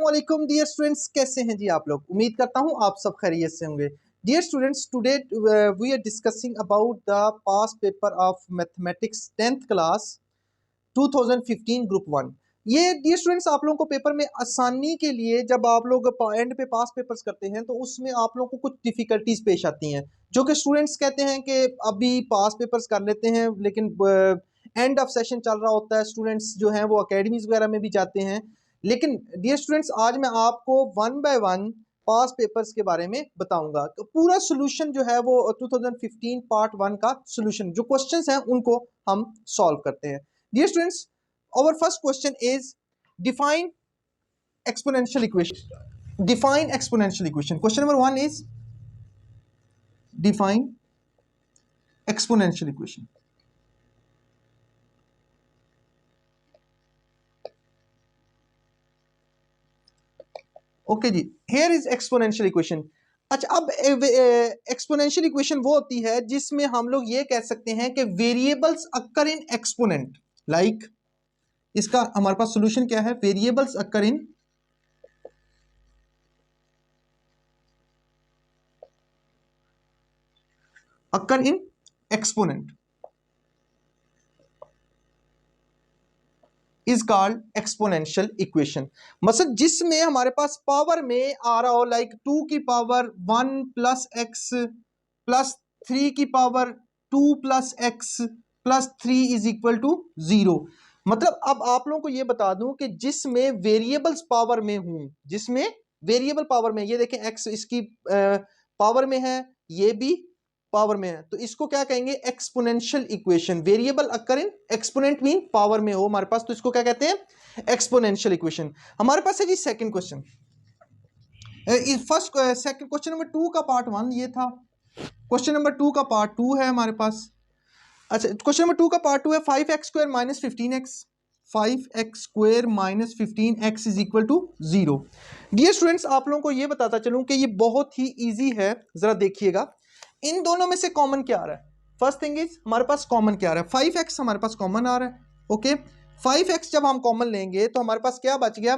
वालेकुम dear students, कैसे हैं जी आप लोग। उम्मीद करता हूं आप सब खैरियत से होंगे। Dear students, today we are discussing about the past paper of mathematics 10th class 2015 group 1। ये डियर स्टूडेंट्स आप लोगों को पेपर में आसानी के लिए जब आप लोग एंड पे पास पेपर्स करते हैं तो उसमें आप लोगों को कुछ डिफिकल्टीज पेश आती हैं, जो कि स्टूडेंट्स कहते हैं कि अभी पास पेपर्स कर लेते हैं, लेकिन एंड ऑफ सेशन चल रहा होता है, स्टूडेंट्स जो हैं वो अकेडमीज वगैरह में भी जाते हैं। लेकिन डियर स्टूडेंट्स आज मैं आपको one by one pass papers के बारे में बताऊंगा। तो पूरा सोल्यूशन जो है वो 2015 पार्ट 1 का सोल्यूशन, जो क्वेश्चंस हैं उनको हम सॉल्व करते हैं। Dear students, our first question is define exponential equation. Define exponential equation. Question number 1 is define exponential equation. Okay जी, here is exponential equation. अच्छा, अब एक्सपोनेंशियल इक्वेशन वो होती है जिसमें हम लोग ये कह सकते हैं कि variables occur in exponent. Like इसका हमारे पास सॉल्यूशन क्या है? Variables occur in exponent is called exponential equation. मतलब जिसमें हमारे पास पावर में आ रहा हो, लाइक 2 की पावर 1 प्लस एक्स प्लस 3 की power 2 plus X plus 3 is equal to 0। मतलब अब आप लोगों को ये बता दूं कि जिसमें वेरिएबल्स पावर में हूं, जिसमें वेरिएबल पावर में, ये देखें एक्स इसकी पावर में है, ये भी पावर में है, तो इसको क्या कहेंगे? Exponential equation. Variable occur in exponent mean power में हो हमारे पास, तो इसको क्या कहते हैं? Exponential equation. हमारे पास है जी second question. First second question number 2 का पार्ट 1 ये था। क्वेश्चन नंबर 2 का पार्ट 2 है हमारे पास। अच्छा, क्वेश्चन नंबर 2 का पार्ट 2 है 5x square minus 15x। 5x square minus 15x is equal to 0। Dear students, आप लोगों को ये बताता चलूं कि ये बहुत ही इजी है, जरा देखिएगा इन दोनों में से कॉमन क्या आ रहा है। फर्स्ट थिंग इज हमारे पास कॉमन क्या आ रहा है? 5x हमारे पास कॉमन आ रहा है। ओके, 5x जब हम कॉमन लेंगे तो हमारे पास क्या बच गया?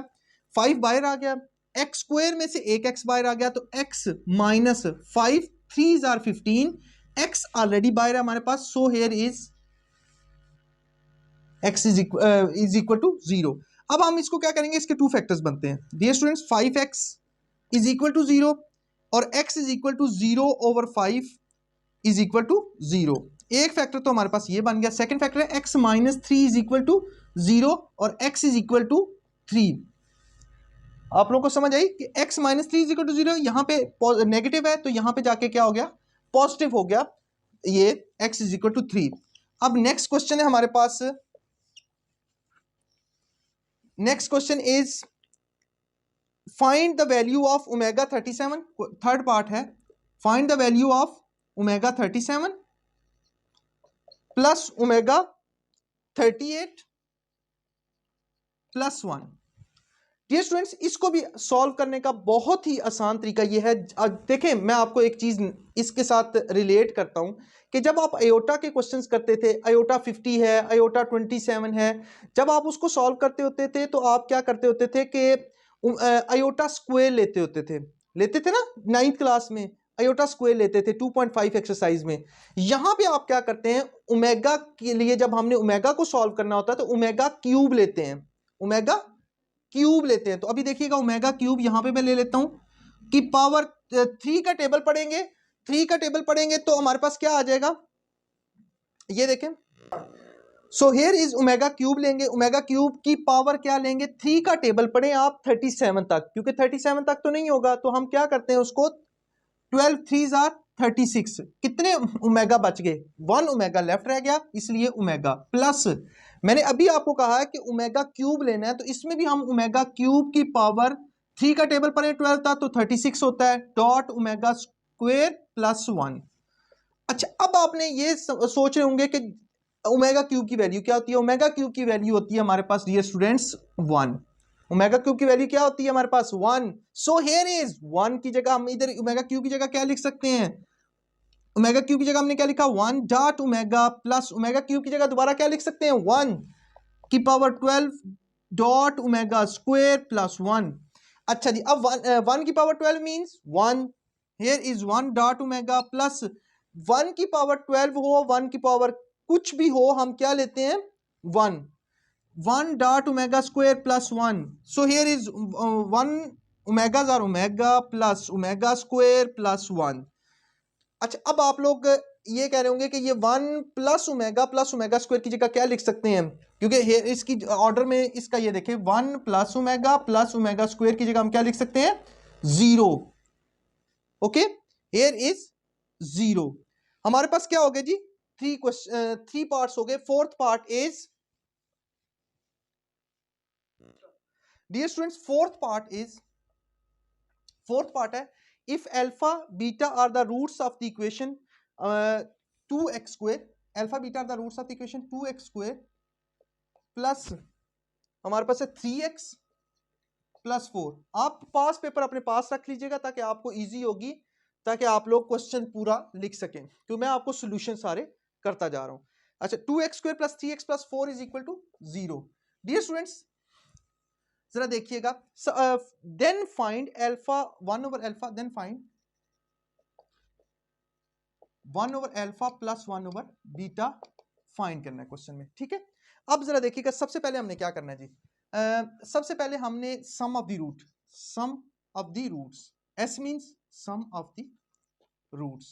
5 बाहर आ गया, x स्क्वायर में से एक x बाहर आ गया, तो x minus 5 3 are 15, x already बाहर है हमारे पास, so here is x is equal to 0। अब हम इसको क्या करेंगे? इसके टू फैक्टर्स बनते हैं dear students. 5x is equal to 0 और x is equal to 0 over 5 is equal to 0। एक फैक्टर तो हमारे पास ये बन गया। सेकंड फैक्टर है x minus 3 is equal to 0 और x इज इक्वल टू 3। आप लोगों को समझ आई कि x minus 3 is equal to 0, यहां पे नेगेटिव है तो यहां पे जाके क्या हो गया? पॉजिटिव हो गया, ये x इज इक्वल टू 3। अब नेक्स्ट क्वेश्चन है हमारे पास। Next question is find the value of omega 37। Third part है find the value of omega 37 plus omega 38 plus 1। Dear students, इसको भी सॉल्व करने का बहुत ही आसान तरीका ये है। देखें, मैं आपको एक चीज इसके साथ रिलेट करता हूं कि जब आप आयोटा के क्वेश्चंस करते थे, आयोटा 50 है, आयोटा 27 है, जब आप उसको सॉल्व करते होते थे तो आप क्या करते होते थे कि आयोटा स्क्वायर लेते थे ना 9th क्लास में, आयोटा स्क्वायर लेते थे 2.5 एक्सरसाइज में। यहां पे आप क्या करते हैं? ओमेगा के लिए जब हमने ओमेगा को सॉल्व करना होता है तो ओमेगा क्यूब लेते हैं, ओमेगा क्यूब लेते हैं। तो अभी देखिएगा ओमेगा क्यूब यहां पे मैं ले लेता हूं कि पावर 3 का टेबल पढ़ेंगे, 3 का टेबल पढ़ेंगे तो हमारे पास क्या आ जाएगा? ये देखें, सो हियर इज ओमेगा क्यूब लेंगे, ओमेगा क्यूब की पावर क्या लेंगे? 3 का टेबल पढ़े आप 37 तक, क्योंकि 37 तक तो नहीं होगा तो हम क्या करते हैं उसको 12 3 आर 36। कितने ओमेगा बच गए? 1 ओमेगा लेफ्ट रह गया, इसलिए ओमेगा प्लस मैंने अभी आपको कहा है कि ओमेगा क्यूब लेना है, तो इसमें भी हम ओमेगा क्यूब की पावर 3 का टेबल पर 12 था तो 36 होता है, डॉट ओमेगा स्क्वायर प्लस 1। अच्छा, अब आपने ये सोच रहे होंगे कि ओमेगा क्यूब की वैल्यू क्या होती है? ओमेगा क्यूब की वैल्यू होती है हमारे पास डियर स्टूडेंट्स 1। ओमेगा क्यूब की वैल्यू क्या होती है हमारे पास? 1। सो हियर इज 1 की जगह हम इधर ओमेगा क्यूब की जगह क्या लिख सकते हैं? ओमेगा क्यूब की जगह हमने क्या लिखा? 1 dot omega plus omega cube की जगह दोबारा क्या लिख सकते हैं? 1 की power 12 dot omega square plus 1। अच्छा जी, अब 1 की power 12 means 1, here is 1 dot omega plus 1 की पावर 12 हो 1 की पावर कुछ भी हो, हम क्या लेते हैं 1 dot omega square plus 1, so here is 1 omegas are omega plus omega square plus 1। अच्छा, अब आप लोग ये कह रहे होंगे कि ये 1 प्लस ओमेगा स्क्वायर की जगह क्या लिख सकते हैं, क्योंकि इसकी ऑर्डर में इसका ये देखें 1 प्लस ओमेगा स्क्वायर की जगह हम क्या लिख सकते हैं 0। Okay, here is 0। हमारे पास क्या हो गया जी, 3 पार्ट्स हो गए। Fourth part is, dear students, fourth part है if alpha beta are the roots of the equation 2x square, alpha beta are the roots of the equation 2x square plus हमारे पास है 3x प्लस 4। आप पास paper अपने पास रख लीजिएगा ताकि आपको इजी होगी, ताकि आप लोग क्वेश्चन पूरा लिख सकें, क्योंकि मैं आपको सोल्यूशन सारे करता जा रहा हूं। अच्छा, 2x square plus 3x plus 4 is equal to 0। Dear students जरा देखिएगा, then find alpha 1 over alpha, then find 1 over alpha plus 1 over beta find करना है क्वेश्चन में, ठीक है। अब जरा देखिएगा, सबसे पहले हमने क्या करना है जी, सबसे पहले हमने sum of the roots, S means sum of the roots,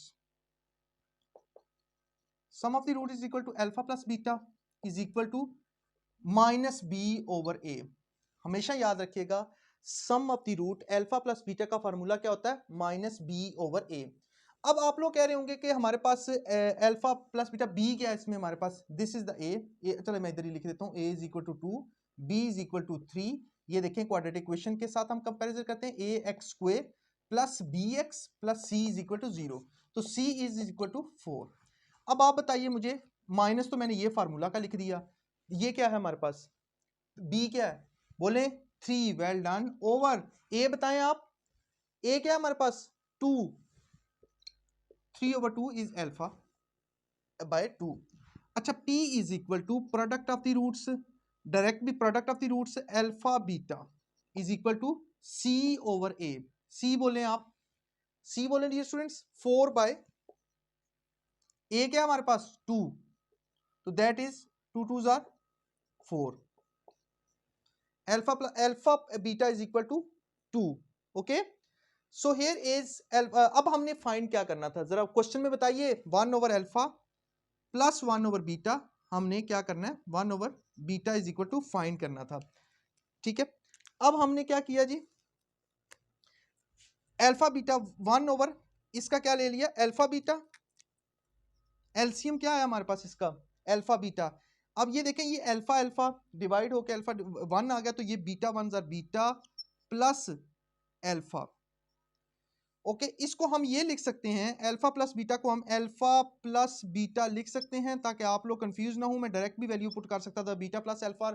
sum of the root is equal to alpha plus beta is equal to minus B over a. हमेशा याद रखिएगा, sum of the root alpha plus beta का formula क्या होता है, minus B over ए। अब आप लोग कह रहे होंगे कि हमारे पास अल्फा प्लस बीटा बी क्या है इसमें, हमारे पास दिस इज द ए, चलो मैं इधर ही लिख देता हूँ, a is equal to 2, b is equal to 3। ये देखें क्वाड्रेटिक इक्वेशन के साथ हम कंपैरिजन करते हैं, a x square plus b x plus c is equal to 0, तो सी इज इक्वल टू 4। अब आप बताइए मुझे, माइनस तो मैंने ये फार्मूला का लिख दिया, ये क्या है हमारे पास, बी क्या है बोले 3, वेल डन, ओवर ए बताएं आप, ए क्या है हमारे पास 2, 3 ओवर 2 इज अल्फा बाय 2। अच्छा, P is equal to product of the roots, direct भी product of the roots alpha beta is equal to C over A। C बोले आप, C बोले डियर स्टूडेंट्स 4 बाय A क्या है हमारे पास 2, तो दैट इज 2 2 जार 4, alpha beta is equal to 2। Okay, so here is, अब हमने फाइंड क्या करना था, जरा क्वेश्चन में बताइए, 1 over alpha plus 1 over beta, हमने क्या करना है 1 over beta is equal to find करना था, ठीक है। अब हमने क्या किया जी, अल्फा बीटा 1 ओवर इसका क्या ले लिया, अल्फा बीटा, एलसीएम क्या है हमारे पास इसका अल्फा बीटा। अब ये देखें, ये अल्फा अल्फा डिवाइड होकर अल्फा 1 आ गया, तो ये beta 1 jar beta plus alpha. Okay, इसको हम ये लिख सकते हैं, अल्फा प्लस बीटा को हम अल्फा प्लस बीटा लिख सकते हैं, ताकि आप लोग कंफ्यूज ना हो। मैं डायरेक्ट भी वैल्यू पुट कर सकता था, beta plus alpha,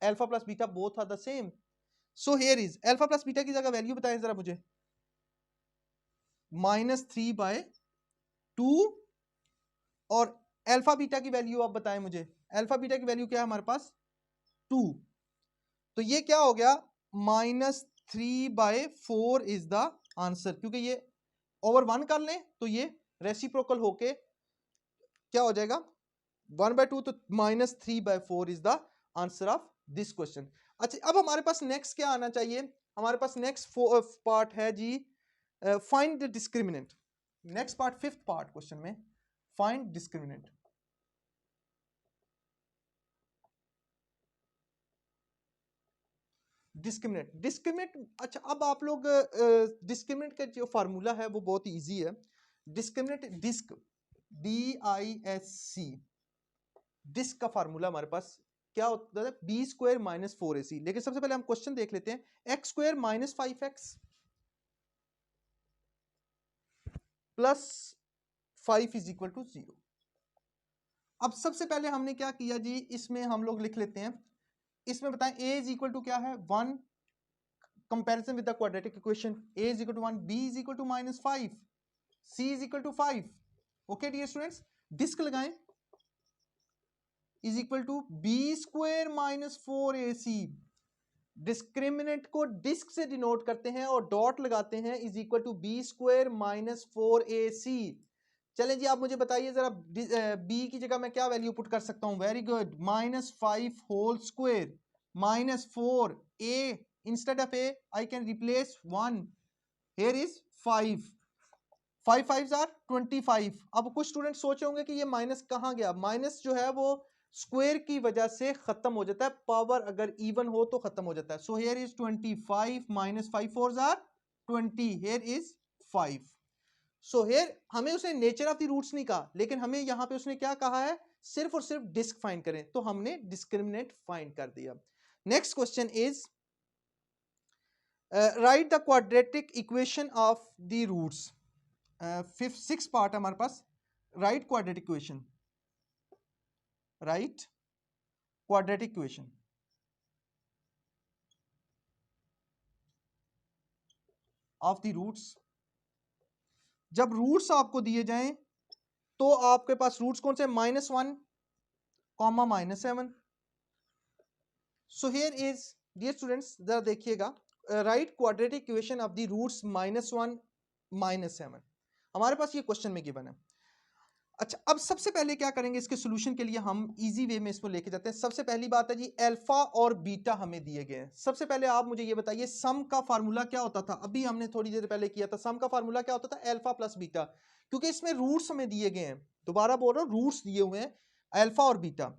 alpha plus beta both are the same. So here is alpha plus beta की जगह वैल्यू बताएं जरा मुझे, -3 बाय 2, और अल्फा बीटा की वैल्यू आप बताएं मुझे, अल्फा बीटा की वैल्यू क्या है हमारे पास 2, तो ये क्या हो गया -3 बाय 4 इज द आंसर, क्योंकि ये ओवर 1 कर लें तो ये रेसिप्रोकल होके क्या हो जाएगा 1 बाय 2, तो -3 by 4 is the answer of this question. अच्छा, अब हमारे पास नेक्स्ट क्या आना चाहिए, हमारे पास नेक्स्ट पार्ट है जी find the discriminant. Next part, fifth part question में, फाइंड डिस्क्रिमिनेंट। डिस्क्रिमिनेंट, अच्छा अब आप लोग डिस्क्रिमिनेंट का जो फार्मूला है वो बहुत इजी है। डिस्क्रिमिनेंट, डिस्क DISC, डिस्क का फार्मूला हमारे पास क्या होता है, बी स्क्वायर माइनस 4AC। लेकिन सबसे पहले हम क्वेश्चन देख लेते हैं, x square minus 5x plus 5 is equal to 0। अब सबसे पहले हमने क्या किया जी, इसमें हम लोग लिख लेते हैं, इसमें बताएं a इज इक्वल टू क्या है 1, comparison with the quadratic equation, a is equal to 1, b is equal to -5, c is equal to 5। Okay dear students, disc लगाएं, is equal to b square minus 4AC discriminant को disc से denote करते हैं और dot लगाते हैं, is equal to b square minus 4ac। चलें जी, आप मुझे बताइए जरा बी की जगह मैं क्या वैल्यू पुट कर सकता हूं? Very good, -5 whole square minus 4a, instead of a I can replace 1, here is 5, 5 5 are 25। अब कुछ स्टूडेंट सोचे होंगे कि ये माइनस कहाँ गया? माइनस जो है वो स्क्वायर की वजह से खत्म हो जाता है, पावर अगर इवन हो तो खत्म हो जाता है। So here is 25 minus 5 4 are 20, here is 5। So here हमें उसने नेचर ऑफ द रूट्स नहीं कहा, लेकिन हमें यहाँ पे उसने क्या कहा है? सिर्फ और सिर्फ डिस्क फाइंड करें, तो हमने डिस्क्रिमिनेंट फाइंड कर दिया। Next question is write the quadratic equation of the roots. Fifth 6 part हमारे पास, write quadratic equation, write quadratic equation of the roots. जब रूट्स आपको दिए जाएं तो आपके पास रूट्स कौन से? -1 comma -7। So here is dear students, जरा देखिएगा, right quadratic equation of the roots -1 -7, हमारे पास ये क्वेश्चन में गिवन है। अच्छा, अब सबसे पहले क्या करेंगे, इसके सॉल्यूशन के लिए हम इजी वे में इसको लेके जाते हैं। सबसे पहली बात है जी, अल्फा और बीटा हमें दिए गए हैं। सबसे पहले आप मुझे ये बताइए, सम का फार्मूला क्या होता था? अभी हमने थोड़ी देर पहले किया था। सम का फार्मूला क्या होता था? अल्फा प्लस बीटा, क्योंकि इसमें रूट्स हमें दिए गए हैं। दोबारा बोल रहा हूँ, रूट्स दिए हुए हैं, अल्फा और beta.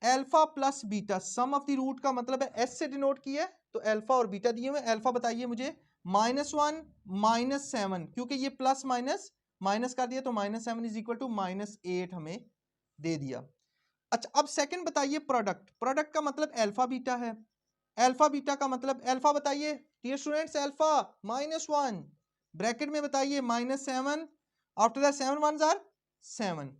Alpha plus beta, sum of the root का मतलब है एस से डिनोट किया है, तो अल्फा और बीटा दिए हुए। अल्फा बताइए मुझे, -1 -7, क्योंकि ये प्लस माइनस माइनस कर दिया तो -7 इज इक्वल टू -8 हमें दे दिया। अच्छा, अब सेकंड बताइए प्रोडक्ट। प्रोडक्ट का मतलब अल्फा बीटा है, अल्फा बीटा का मतलब अल्फा बताइए डियर स्टूडेंट्स, अल्फा -1 ब्रैकेट में बताइए -7, आफ्टर दैट 7 1s आर 7।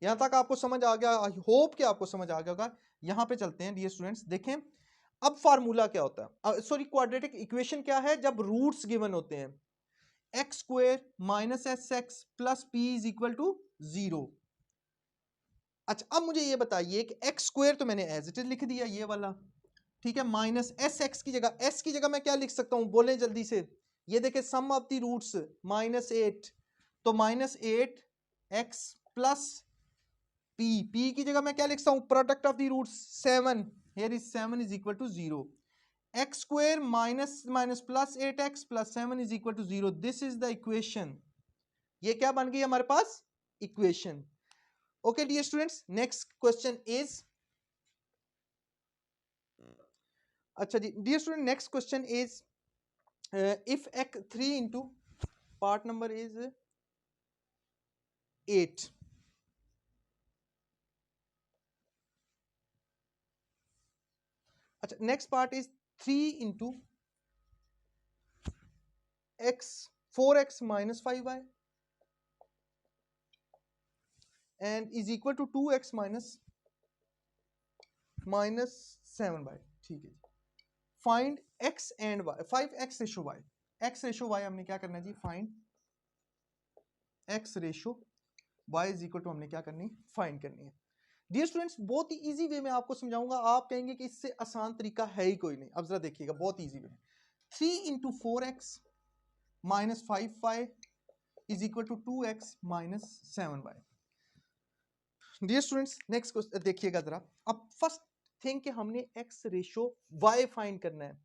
यहां तक आपको समझ आ गया? आई होप कि आपको समझ आ गया होगा। यहां पे चलते हैं डियर स्टूडेंट्स, देखें अब फार्मूला क्या होता है, सॉरी क्वाड्रेटिक इक्वेशन क्या है जब रूट्स गिवन होते हैं? X square minus s x plus p is equal to 0। अच्छा, अब मुझे ये बताइए कि एक्स स्क्वेयर तो मैंने एज इट इज लिख दिया, ये वाला ठीक है, माइनस एस एक्स की जगह, एस की जगह मैं क्या लिख सकता हूं? बोले जल्दी से। ये देखे, सम ऑफ द रूट्स -8, तो -8 एक्स प्लस पी, पी की जगह मैं क्या लिखता हूं? Product of the roots 7, here is 7 is equal to 0। X square minus minus plus 8x plus 7 is equal to 0, this is the equation. ये क्या बन गई हमारे पास? Equation. Okay dear students, next question is, अच्छा जी dear student, next question is if x 3 into part number is 8, अच्छा next part is 3 into x 4x minus 5y and is equal to 2x minus 7y। ठीक है जी, find x and y, 5x ratio y, x ratio y हमने क्या करना है जी? Find x ratio y is equal to हमने क्या करनी? फाइंड करनी है। डियर स्टूडेंट्स, बहुत ही इजी वे में आपको समझाऊंगा, आप कहेंगे कि इससे आसान तरीका है ही कोई नहीं। अब जरा देखिएगा, बहुत easy way, 3 into 4x minus 5y is equal to 2x minus 7y। Dear students, next question देखिएगा जरा। अब फर्स्ट थिंग कि हमने x रेशो y फाइंड करना है।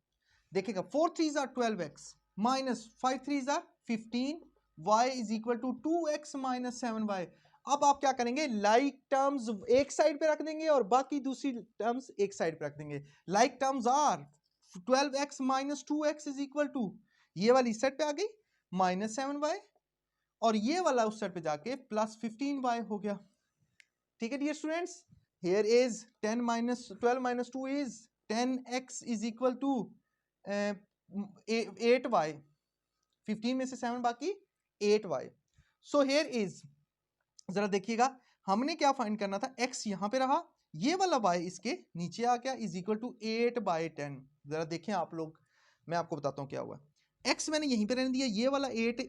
देखिएगा, 4 3s are 12x minus 5 3s are 15, y is equal to 2x minus 7y। अब आप क्या करेंगे? लाइक टर्म्स एक साइड पे रख देंगे और बाकी दूसरी टर्म्स एक साइड पे रख देंगे। Like terms are 12x minus 2x is equal to, ये वाली इस साइड पे आ गई माइनस 7y, और ये वाला उस साइड पे जाके प्लस 15y हो गया। ठीक है dear students, here is 10 minus 12 minus 2 is 10x is equal to 8y, 15 में से 7 बाकी 8y। सो हियर इज, जरा देखिएगा, हमने क्या फाइंड करना था? x यहां पे रहा, ये वाला y इसके नीचे आ गया, इज इक्वल टू 8/10। जरा देखें आप लोग, मैं आपको बताता हूं क्या हुआ। x मैंने यहीं पे रहने दिया, ये वाला 8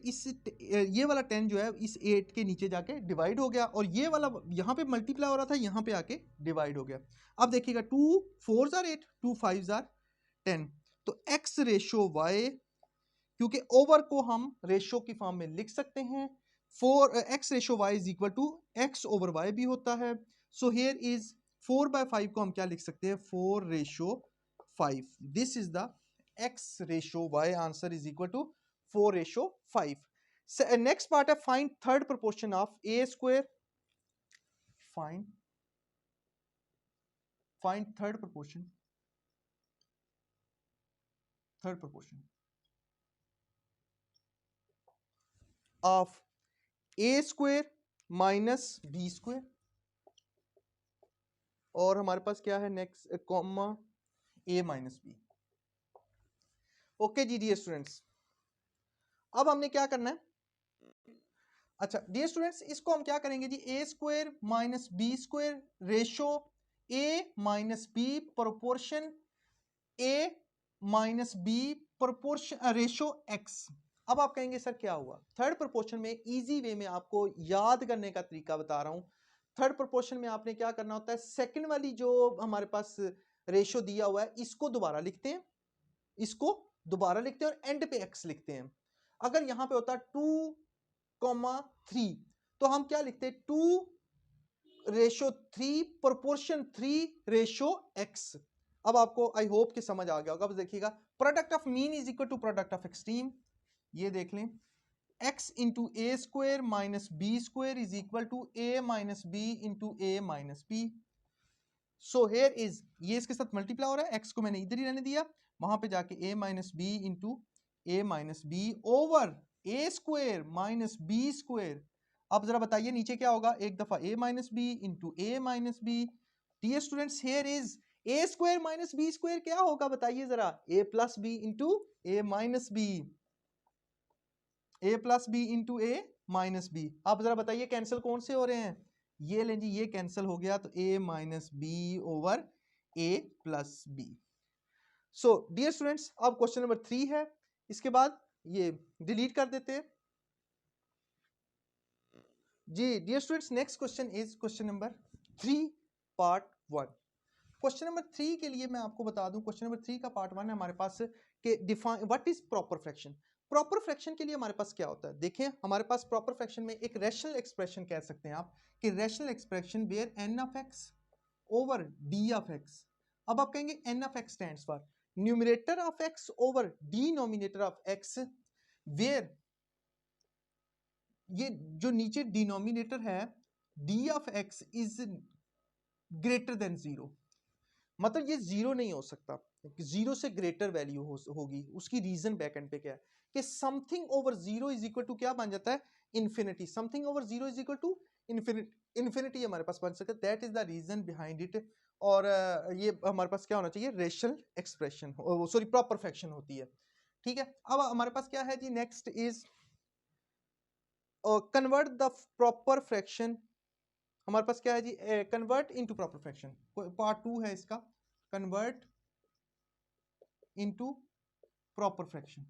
ये वाला 10 जो है इस 8 के नीचे जाके डिवाइड हो गया, और ये वाला यहाँ पे मल्टीप्लाई हो रहा था, यहाँ पे आके डिवाइड हो गया। अब देखिएगा, 2 4s आर 8, 2 5s आर 10। तो x रेशो y, क्योंकि ओवर को हम रेशो की फॉर्म में लिख सकते हैं, 4 x ratio y is equal to x over y भी होता है। सो हियर इज 4/5 को हम क्या लिख सकते हैं, 4/5। This is the x ratio y, answer is equal to 4/5। Next part है find third proportion of a square. Find third proportion of a square minus b square, और हमारे पास क्या है next, comma a minus b. Okay जी dear students, अब हमने क्या करना है, अच्छा डियर स्टूडेंट्स, इसको हम क्या करेंगे जी, a square minus b square ratio a minus b proportion a minus b proportion ratio x। अब आप कहेंगे सर क्या हुआ, थर्ड प्रोपोर्शन में इजी वे में आपको याद करने का तरीका बता रहा हूं। थर्ड प्रोपोर्शन में आपने क्या करना होता है, सेकंड वाली जो हमारे पास रेशो दिया हुआ है इसको दोबारा लिखते हैं, इसको दोबारा लिखते हैं और एंड पे x लिखते हैं। अगर यहां पे होता 2,3 तो हम क्या लिखते हैं, 2/3 प्रोपोर्शन 3/x। अब आपको आई होप कि समझ आ गया होगा। अब देखिएगा, product of mean is equal to product of extreme, ये देख लें, x into a square minus b square is equal to a minus b into a minus b. So here is, ये इसके साथ मल्टीप्लाई हो रहा है, x को मैंने इधर ही रहने दिया, वहां पे जाके a minus b into a minus B over a square minus b square. अब जरा बताइए नीचे क्या होगा, एक दफा a minus b into a minus b. Dear students here is a square minus b square क्या होगा बताइए जरा, a plus b into a minus b, a plus b into a minus b. अब जरा बताइए कैंसिल कौन से हो रहे हैं, ये लें जी, ये कैंसिल हो गया, तो a minus B over a plus B. So dear students, अब क्वेश्चन नंबर 3 है, इसके बाद ये डिलीट कर देते हैं जी। Dear students, next question is question number 3 part 1। Question number 3 के लिए मैं आपको बता दूं, क्वेश्चन नंबर 3 का पार्ट 1 है हमारे पास कि define what is proper fraction. Proper fraction के लिए हमारे पास क्या होता है, देखें हमारे पास प्रॉपर फ्रैक्शन में एक रैशनल एक्सप्रेशन कह सकते हैं आप, कि rational expression where n of x over d of x। अब आप कहेंगे n of x stands for numerator of x over denominator of x, where ये जो नीचे डिनोमिनेटर है d of x is greater than 0, मतलब ये जीरो नहीं हो सकता, जीरो से ग्रेटर वैल्यू होगी। उसकी रीजन बैक एंड पे क्या है कि something over zero is equal to क्या बन जाता है, infinity. Something over zero is equal to infinity हमारे पास बन सकता है, that is the reason behind it. और ये हमारे पास क्या होना चाहिए, rational expression, sorry proper fraction होती है, ठीक है। अब हमारे पास क्या है जी, next is convert the proper fraction. हमारे पास क्या है जी, convert into proper fraction, part 2 है इसका, convert into proper fraction.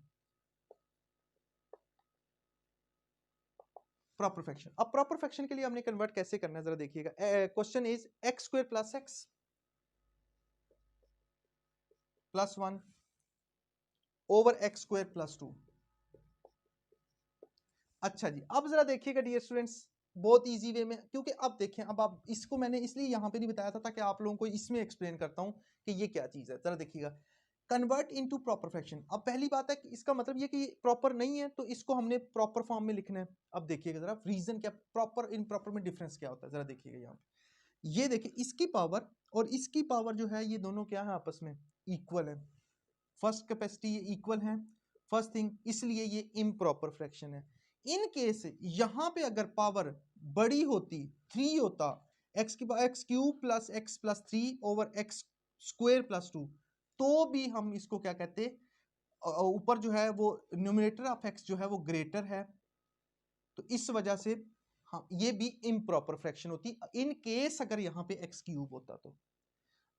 Proper fraction, अब प्रॉपर फ्रैक्शन के लिए हमने कन्वर्ट कैसे करना है जरा देखिएगा। Question is x square plus x plus 1 over x square plus 2। अच्छा जी, अब जरा देखिएगा डियर स्टूडेंट्स, बहुत इजी वे में, क्योंकि अब देखें, अब आप इसको मैंने इसलिए यहां पे नहीं बताया था ताकि आप लोगों को इसमें एक्सप्लेन करता हूं कि ये क्या चीज है। जरा देखिएगा, कन्वर्ट इनटू प्रॉपर फ्रैक्शन। अब पहली बात है कि इसका मतलब ये कि प्रॉपर नहीं है, तो इसको हमने प्रॉपर फॉर्म में लिखना है। अब देखिएगा जरा रीजन क्या, प्रॉपर इनप्रॉपर में डिफरेंस क्या होता है, जरा देखिएगा यहाँ पे, ये देखिए इसकी पावर और इसकी पावर जो है ये दोनों क्या है, आपस में इक्वल है। फर्स्ट कैपेसिटी ये इक्वल है, फर्स्ट थिंग, इसलिए ये इम्प्रॉपर फ्रैक्शन है। इन केस यहां पे अगर पावर बड़ी होती, 3 होता, एक्स की x cube plus X plus 3 over x square plus 2, तो भी हम इसको क्या कहते, ऊपर जो है वो न्यूमरेटर ऑफ एक्स जो है वो ग्रेटर है, तो इस वजह से हाँ ये भी इम्प्रॉपर फ्रैक्शन होती इन केस अगर यहाँ पे एक्स क्यूब होता तो।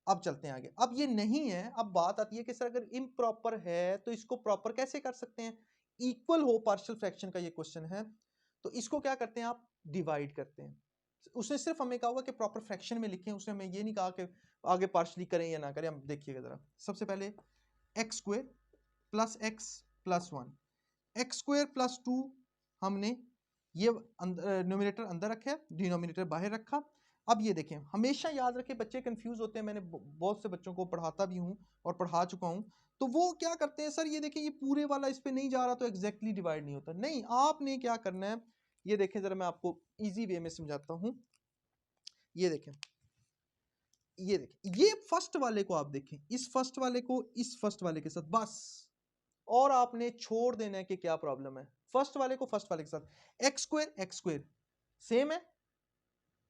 अब चलते हैं आगे, अब ये नहीं है, अब बात आती है कि सर अगर इम्प्रॉपर है तो इसको प्रॉपर कैसे कर सकते हैं, इक्वल हो पार्शियल फ्रैक्शन का ये क्वेश्चन है, तो इसको क्या करते हैं आप, डिवाइड करते हैं। उसने सिर्फ हमें कहा हुआ कि प्रॉपर फ्रैक्शन में लिखें, उसने हमें ये नहीं कहा कि आगे पार्शली करें या ना करें। अब देखिएगा जरा, सबसे पहले x square plus X plus 1, x square plus 2 हमने ये न्यूमरेटर अंदर रखा, डिनोमिनेटर बाहर रखा। अब ये देखें, हमेशा याद रखें, बच्चे कंफ्यूज होते हैं, मैंने बहुत से बच्चों को पढ़ाता भी हूँ और पढ़ा चुका हूँ, तो वो क्या करते हैं, सर ये देखें ये पूरे वाला इस पे नहीं जा रहा तो एग्जैक्टली डिवाइड नहीं होता। नहीं, आपने क्या करना है, ये देखें जरा मैं आपको इजी वे में समझाता हूँ। ये देखें, ये देखें, ये फर्स्ट वाले को आप देखें, इस फर्स्ट वाले को इस फर्स्ट वाले के साथ बस, और आपने छोड़ देना है कि क्या प्रॉब्लम है। फर्स्ट वाले को फर्स्ट वाले के साथ, एक्स स्क्वायर सेम है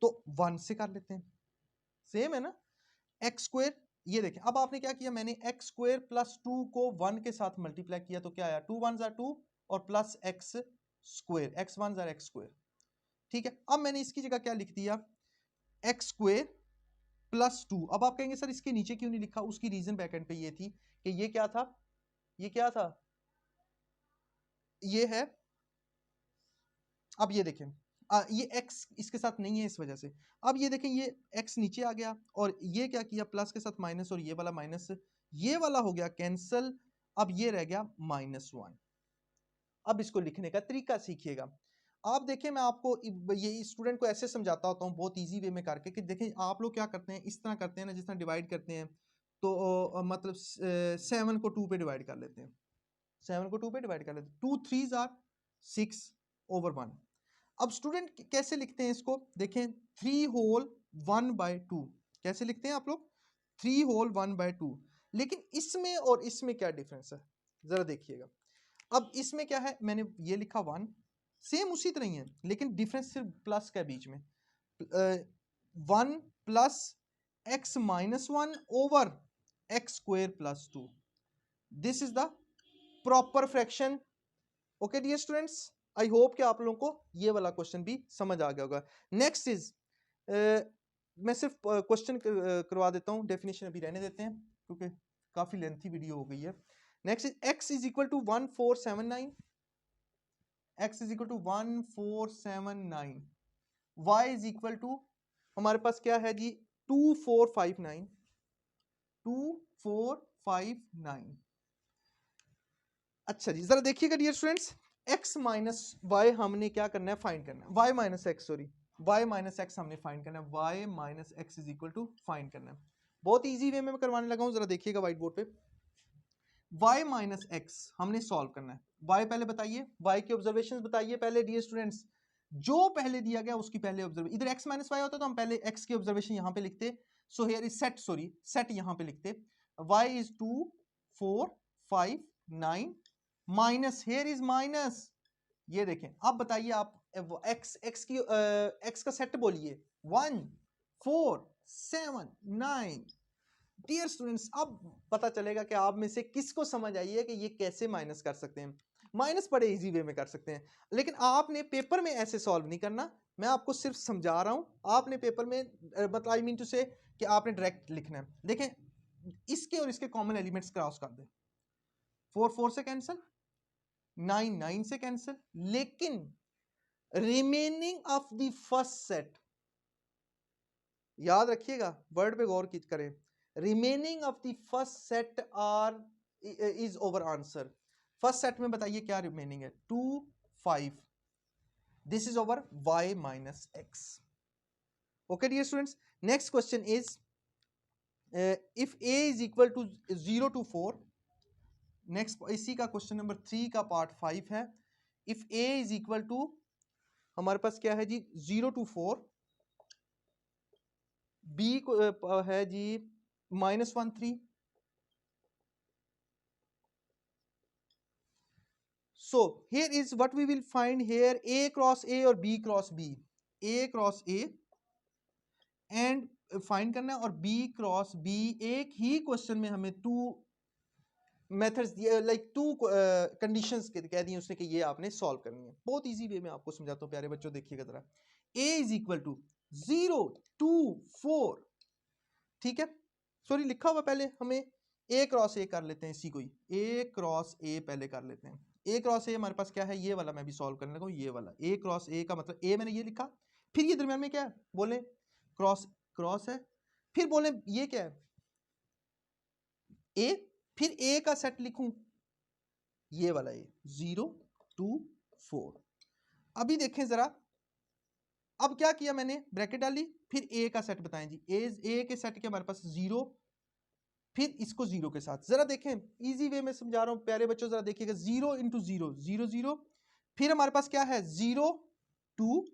तो 1 से कर लेते हैं, सेम है ना, एक्स स्क्वायर। ये देखें, अब आपने क्या किया, मैंने एक्स स्क्वायर प्लस 2 को 1 के साथ मल्टीप्लाई किया तो क्या आया, 2 1 2 और plus x square, x 1 x square. ठीक है, अब मैंने इसकी जगह क्या लिख दिया, एक्स स्क्वायर प्लस 2। अब आप कहेंगे सर इसके नीचे क्यों नहीं लिखा, उसकी रीजन बैकएंड पे ये थी कि ये क्या था, ये क्या था, ये है, अब ये देखें ये x इसके साथ नहीं है इस वजह से। अब ये देखें, ये x नीचे आ गया और ये क्या किया, प्लस के साथ माइनस, और ये वाला माइनस, ये वाला हो गया कैंसल। अब ये रह गया -1। अब इसको लिखने का तरीका सीखिएगा। आप देखें, मैं आपको ये स्टूडेंट को ऐसे समझाता होता हूँ बहुत इजी वे में करके, कि देखें आप लोग क्या करते हैं, इस तरह करते हैं ना, जिस तरह डिवाइड करते हैं, तो मतलब 7 को 2 पे डिवाइड कर लेते हैं, 7 को 2 पे डिवाइड कर लेते हैं, 2 3s आर 6/1। अब स्टूडेंट कैसे लिखते हैं इसको, देखें 3 होल 1/2 कैसे लिखते हैं आप लोग, 3 होल 1/2। लेकिन इसमें और इसमें क्या डिफरेंस है, जरा देखिएगा। अब इसमें क्या है, मैंने ये लिखा 1, सेम उसी तरह ही है, लेकिन डिफरेंस सिर्फ प्लस का बीच में, 1 plus x -1 over x square plus 2, this is the proper fraction. Okay dear students, I hope कि आप लोगों को ये वाला क्वेश्चन भी समझ आ गया होगा। नेक्स्ट इज, मैं सिर्फ क्वेश्चन करवा देता हूँ, डेफिनेशन अभी रहने देते हैं क्योंकि काफी लेंथी वीडियो हो गई है। Next is x is equal to 1479, x is equal to 1479, y is equal to हमारे पास क्या है जी 2459, 2459। अच्छा जी, जरा देखिएगा dear students, x minus y हमने क्या करना है, फाइंड करना है, y minus x, sorry y minus x हमने फाइंड करना है, y minus x is equal to find करना है। बहुत इजी वे में मैं करवाने लगा हूं, जरा देखिएगा व्हाइट बोर्ड पे। y माइनस एक्स हमने सॉल्व करना है, y पहले बताइए, y की ऑब्जर्वेशंस बताइए पहले डियर स्टूडेंट्स, जो पहले दिया गया उसकी पहले ऑब्जर्वेशन, इधर x माइनस वाई होता तो हम पहले x की ऑब्जर्वेशन यहां पे लिखते, सो here is set, sorry set यहां पे लिखते, y is 2 4 5 9 minus, here is minus. ये देखें, अब बताइए आप x का सेट बोलिए, 1 4 7 9। डियर स्टूडेंट्स, अब पता चलेगा कि आप में से किसको समझ आई है कि ये कैसे माइनस कर सकते हैं। माइनस बड़े इजी वे में कर सकते हैं, लेकिन आपने पेपर में ऐसे सॉल्व नहीं करना, मैं आपको सिर्फ समझा रहा हूं। आपने पेपर में मतलब आई मीन टू से कि आपने डायरेक्ट लिखना है। देखें, इसके और इसके कॉमन एलिमेंट्स क्रॉस कर दें, 4 4 से कैंसिल, 9 9 से कैंसिल, लेकिन remaining of the first set, याद रखिएगा, वर्ड पे गौर करें, remaining of the first set are is over answer. First set में बताइए क्या रिमेनिंग है, 2 5, this is over y minus x. Okay dear students, next question is if a is equal to 0 to 4, next इसी का question number 3 का part 5 है। If a is equal to हमारे पास क्या है जी 0 to 4, b को है जी -1 3, so here is what we will find here, a cross a और b cross b, a cross a and find करना है, और b क्रॉस b, एक ही क्वेश्चन में हमें 2 मेथड्स दिए, लाइक 2 कंडीशंस कह दी उसने कि ये आपने सॉल्व करनी है। बहुत इजी वे में आपको समझाता हूँ प्यारे बच्चों, देखिएगा जरा, a इज इक्वल टू 0 2 4, ठीक है, सॉरी लिखा हुआ पहले हमें a क्रॉस a कर लेते हैं, इसी को ही a क्रॉस a पहले कर लेते हैं। a क्रॉस a हमारे पास क्या है, ये वाला मैं भी सॉल्व करने लगा हूँ, ये वाला a क्रॉस a का मतलब a मैंने ये लिखा, फिर ये दरम्यान में क्या है बोले, क्रॉस क्रॉस है, फिर बोले ये क्या है a, फिर ए का सेट लिखूं, ये वाला ए 0 2 4। अभी देखें जरा, अब क्या किया मैंने, ब्रैकेट डाली, फिर ए का सेट बताएं जी, ए के सेट के हमारे पास 0, फिर इसको 0 के साथ, जरा देखें इजी वे में समझा रहा हूं प्यारे बच्चों, जरा देखिएगा 0 इंटू 0 0 0, फिर हमारे पास क्या है 0 2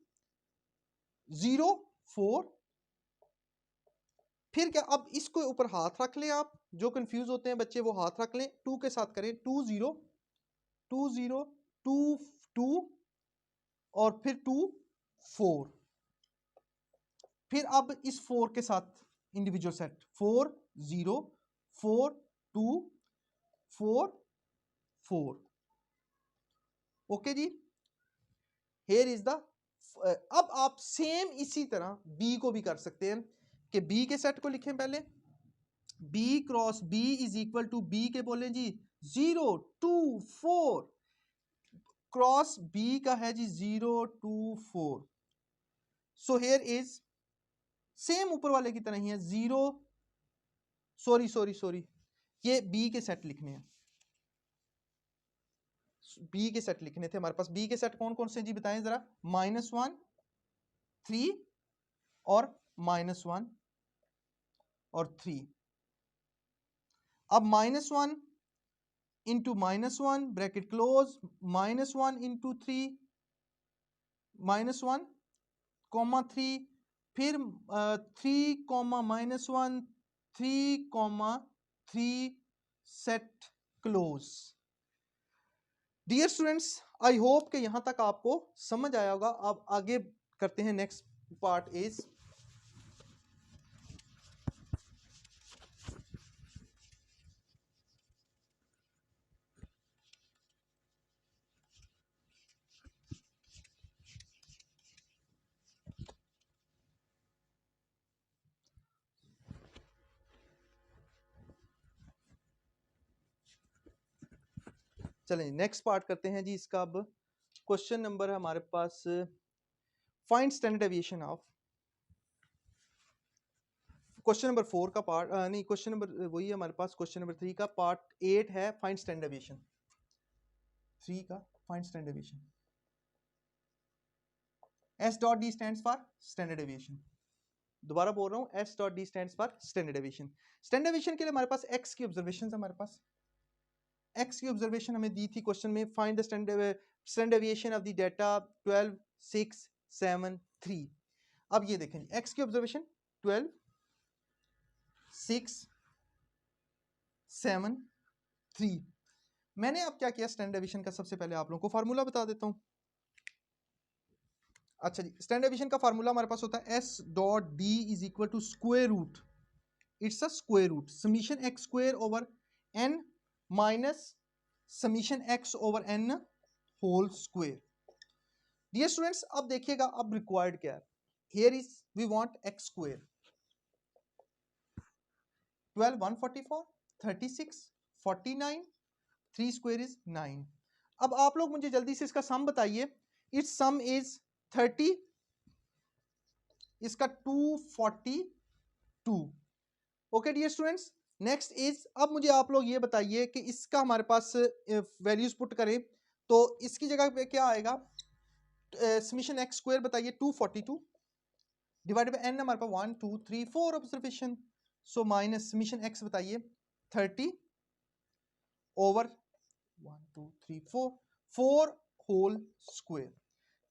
0 4, फिर क्या, अब इसको ऊपर हाथ रख लें, आप जो कंफ्यूज होते हैं बच्चे वो हाथ रख लें, 2 के साथ करें 2 0 2 0 2 2 और फिर 2 4, फिर अब इस 4 के साथ इंडिविजुअल सेट 4 0 4 2 4 4। ओके जी, हेयर इज द, अब आप सेम इसी तरह बी को भी कर सकते हैं कि बी के सेट को लिखें पहले, b cross b is equal to b के बोलें जी 0 2 4, क्रॉस बी का है जी 0 2 4। सो हेयर इज सेम ऊपर वाले की तरह ही है 0, सॉरी ये बी के सेट लिखने हैं, बी के सेट लिखने थे हमारे पास। बी के सेट कौन कौन से जी बताएं जरा, -1 3 और -1 और 3। अब -1 into -1 bracket close, -1 into 3 -1 comma 3, फिर 3 comma -1 3 comma 3 set close. Dear students, I hope कि यहां तक आपको समझ आया होगा। अब आगे करते हैं, नेक्स्ट पार्ट इज चलें नेक्स्ट पार्ट करते हैं जी इसका। अब क्वेश्चन नंबर है हमारे पास, find standard deviation of, question number 4 का पार्ट नहीं, क्वेश्चन नंबर वही है हमारे पास, क्वेश्चन नंबर 3 का पार्ट 8 है, फाइंड स्टैंडर्ड डेविएशन 3 का, find standard deviation. S dot D stands for standard deviation, दोबारा बोल रहा हूं, S dot D stands for standard deviation. Standard deviation के लिए हमारे पास एक्स की ऑब्जर्वेशन हमारे पास, एक्स की ऑब्जर्वेशन हमें दी थी क्वेश्चन में, find the standard deviation of the data 12 6 7 3। अब ये देखें एक्स की ऑब्जर्वेशन 12 6 7 3। मैंने अब क्या किया, स्टैंडर्ड डेविएशन का सबसे पहले आप लोगों को फार्मूला बता देता हूं। अच्छा जी, स्टैंडर्ड डेविएशन का फार्मूला हमारे पास होता है s dot d is equal to square root, it's a square root summation x square over n minus summation x over n whole square. Dear students, अब देखिएगा अब रिक्वायर्ड क्या है, here is we want x square 12 144 36 49 3 square is 9। अब आप लोग मुझे जल्दी से इसका सम बताइए, इट्स सम इज 30, इसका 242। Okay dear students, next is, अब मुझे आप लोग ये बताइए कि इसका हमारे पास वैल्यूज पुट करें तो इसकी जगह पे क्या आएगा, समीशन एक्स स्क्वायर बताइए 242 डिवाइडेड बाय एन हमारे पास 1 2 3 4 observation, so minus summation x बताइए 30 ओवर 1 2 3 4 4 होल स्क्वायर।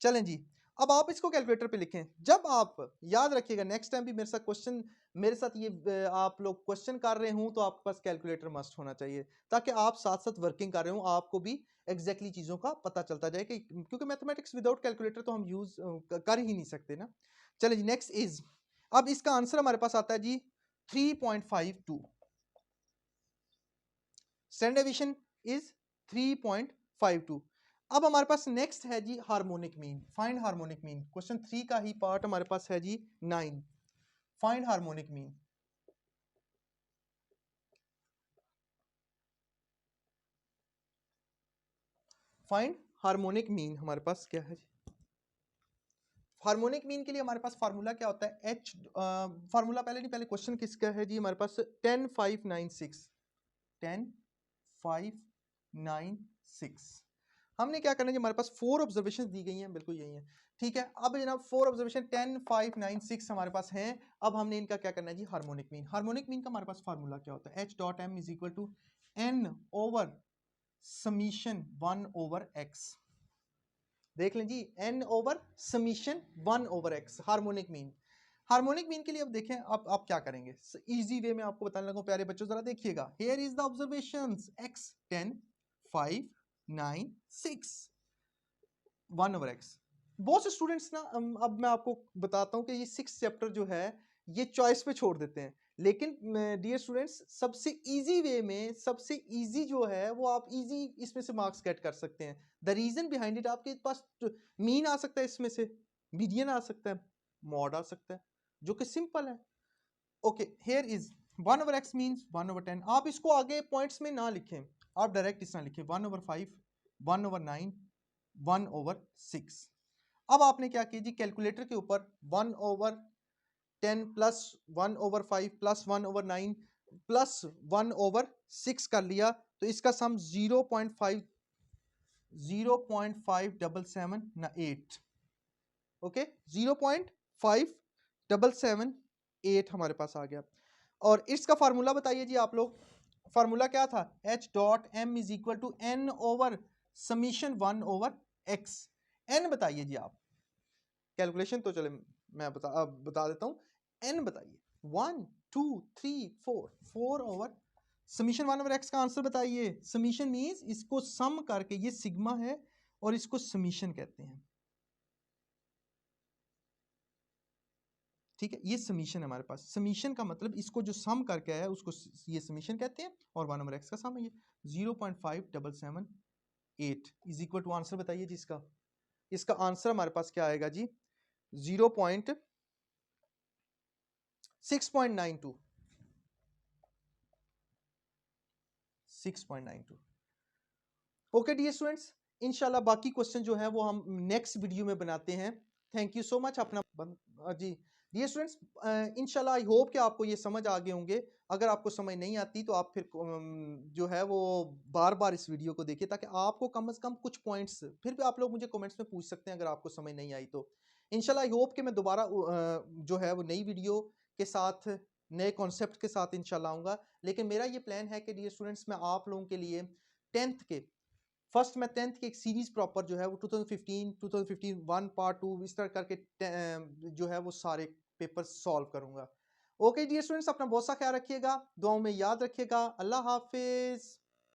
चलें जी, अब आप इसको कैलकुलेटर पे लिखें। जब आप याद रखिएगा नेक्स्ट टाइम भी मेरे साथ क्वेश्चन, मेरे साथ ये आप लोग क्वेश्चन कर रहे हूं तो आपके पास कैलकुलेटर मस्ट होना चाहिए, ताकि आप साथ साथ वर्किंग कर रहे हो, आपको भी एग्जैक्टली चीज़ों का पता चलता जाए कि, क्योंकि मैथमेटिक्स विदाउट कैलकुलेटर तो हम यूज़ कर ही नहीं सकते ना। चलिए जी, नेक्स्ट इज, अब इसका आंसर हमारे पास आता है जी 3.52, स्टैंडर्ड डेविएशन इज 3.52। अब हमारे पास नेक्स्ट है जी harmonic mean, find harmonic mean, question 3 का ही पार्ट हमारे पास है जी 9, find harmonic mean. Find harmonic mean हमारे पास क्या है जी, हार्मोनिक मीन के लिए हमारे पास फार्मूला क्या होता है, एच, फार्मूला पहले नहीं, पहले क्वेश्चन किसका है जी हमारे पास 10 5 9 6, 10 596। हमने क्या करना है, हमारे पास 4 ऑब्जर्वेशन दी गई हैं, बिल्कुल यही है, ठीक है। अब जनाब 4 ऑब्जर्वेशन 10, 5, 9, 6 हमारे पास हैं। अब हमने इनका क्या करना है जी, हार्मोनिक मीन। हार्मोनिक मीन का हमारे पास फार्मूला क्या होता है, h dot m is equal to n over summation 1 over x। देख लें जी, n over summation 1 over x harmonic mean. Harmonic mean के लिए अब देखें आप क्या करेंगे, इजी वे में आपको बताने लगा। प्यारे बच्चों जरा देखिएगा, here is the observations x 10, 5, 9, 6, 1 over x। बहुत से स्टूडेंट्स ना, अब मैं आपको बताता हूं कि ये 6 चैप्टर जो है ये चॉइस पे छोड़ देते हैं, लेकिन डियर स्टूडेंट्स सबसे इजी वे में, सबसे इजी जो है वो आप इजी इसमें से मार्क्स गेट कर सकते हैं। द रीजन बिहाइंड इट, आपके पास मीन आ सकता है, इसमें से मीडियन आ सकता है, मॉड आ सकता है, जो कि सिंपल है। Okay, here is 1 over x means 1 over 10। आप इसको आगे पॉइंट्स में ना लिखें, आप डायरेक्ट इस तरह लिखें 1 ओवर 5, 1 ओवर 9, 1 ओवर 6। अब आपने क्या किया जी, कैलकुलेटर के ऊपर 1 over 10 plus 1 over 5 plus 1 over 9 plus 1 over 6 कर लिया, तो इसका सम 0.5778। ओके, 0.5778 हमारे पास आ गया। और इसका फार्मूला बताइए जी आप लोग, फार्मूला क्या था, h dot m is equal to n over summation 1 over x। n बताइए जी आप, कैलकुलेशन तो चले मैं बता देता हूं, n बताइए, 1 2 3 4, 4 ओवर समीशन 1 ओवर x का आंसर बताइए। समीशन मींस इसको सम करके, ये सिग्मा है और इसको समीशन कहते हैं, ठीक है, ये समीशन है हमारे पास। समीशन का मतलब इसको जो सम करके आया है उसको ये समीशन कहते हैं, और 1 ओवर x का सम है ये 0.5778 इज इक्वल टू, आंसर बताइए जी इसका। इसका आंसर हमारे पास क्या आएगा जी, 6.92। 6.92। ओके डियर स्टूडेंट्स, इंशाल्लाह बाकी क्वेश्चन जो है वो हम नेक्स्ट वीडियो में बनाते हैं। थैंक यू सो मच अपना जी। डियर स्टूडेंट्स, इंशाल्लाह आई होप कि आपको ये समझ आ गए होंगे। अगर आपको समझ नहीं आती तो आप फिर जो है वो बार बार इस वीडियो को देखिए, ताकि आपको कम से कम कुछ पॉइंट्स, फिर भी आप लोग मुझे कमेंट्स में पूछ सकते हैं अगर आपको समझ नहीं आई तो। इंशाल्लाह आई होप कि मैं दोबारा जो है वो नई वीडियो के साथ, नए कॉन्सेप्ट के साथ इंशाल्लाह आऊँगा। लेकिन मेरा ये प्लान है कि डियर स्टूडेंट्स, मैं आप लोगों के लिए 10th के फर्स्ट मैं 10th की एक सीरीज प्रॉपर जो है वो 2015 1 पार्ट 2 इस तरह करके जो है वो सारे पेपर सॉल्व करूंगा। ओके डियर स्टूडेंट्स, अपना बहुत सा ख्याल रखिएगा, दुआओं में याद रखिएगा। अल्लाह हाफिज।